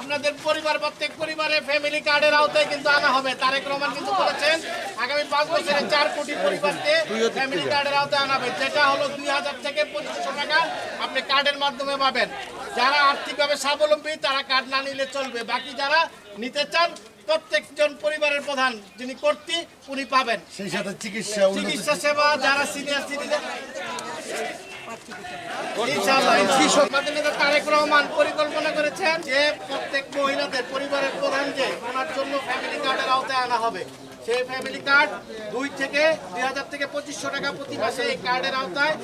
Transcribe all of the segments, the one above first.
আপনাদের পরিবার প্রত্যেক পরিবারে ফ্যামিলি কার্ডের আওতায় কিন্তু আনা হবে। তারেক রহমান কিন্তু বলেছেন আগামী 5 বছরে 4 কোটি পরিবারকে ফ্যামিলি কার্ডের আওতায় আনাবে, যেটা হলো 2000 থেকে 2500 টাকা আপনি কার্ডের মাধ্যমে পাবেন। যারা আর্থিকভাবে স্বাবলম্বী তারা কার্ড না নিলে চলবে, বাকি যারা নিতে চান প্রত্যেকজন পরিবারের প্রধান যিনি কর্তৃ উনি পাবেন। সেই সাথে চিকিৎসা সেবা যারা সিনিয়র সিটিজেন তারেক রহমান পরিকল্পনা করেছেন যে প্রত্যেক মহিলাদের পরিবারের প্রধান যে ওনার জন্য ফ্যামিলি কার্ডের আওতায় আনা হবে। সেই ফ্যামিলি কার্ড 2000 থেকে 2500 টাকা প্রতি মাসে এই কার্ডের আওতায়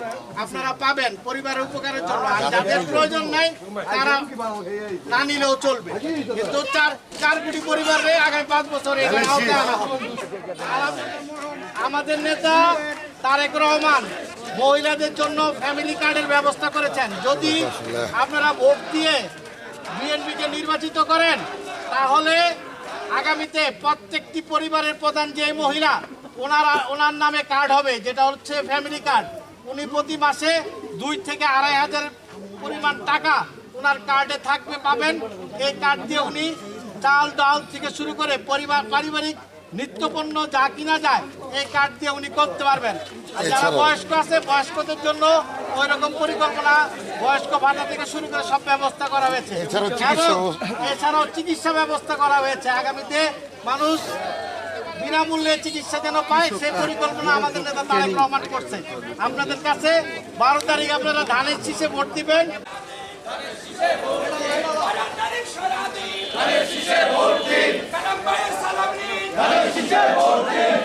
আপনারা পাবেন পরিবারের উপকারের জন্য। আর যাদের প্রয়োজন নাই তারা না নিলেও চলবে, কিন্তু 4 কোটি পরিবারে আগামী 5 বছরে এটার আওতায় আনা হবে। আমাদের নেতা তারেক রহমান মহিলাদের জন্য ফ্যামিলি কার্ডের ব্যবস্থা করেছেন। যদি আপনারা ভোট দিয়ে বিএনপিকে নির্বাচিত করেন তাহলে আগামীতে প্রত্যেকটি পরিবারের প্রধান যে মহিলা ওনার নামে কার্ড হবে, যেটা হচ্ছে ফ্যামিলি কার্ড। উনি প্রতি মাসে 2 থেকে 2500 পরিমাণ টাকা ওনার কার্ডে থাকবে পাবেন। এই কার্ড দিয়ে উনি চাল ডাল থেকে শুরু করে পারিবারিক নিত্যপণ্য যা কিনা যায় এই কার্ড দিয়ে উনি করতে পারবেন। আর যারা বয়স্ক আছে বয়স্কদের জন্য ওই রকম পরিকল্পনা বয়স্ক ভাতা থেকে শুরু করে সব ব্যবস্থা করা হয়েছে। এছাড়াও চিকিৎসা ব্যবস্থা করা হয়েছে। আগামীতে মানুষ বিনামূল্যে চিকিৎসা যেন পায় সেই পরিকল্পনা আমাদের নেতা তারেক রহমান করছে। আপনাদের কাছে 12 তারিখ আপনারা ধানের শীষে ভোট দিবেন। ধানের শীষে ভোট দিন, কালাম ভাইয়ের সালাম নিন, ধানের শীষে ভোট দিন।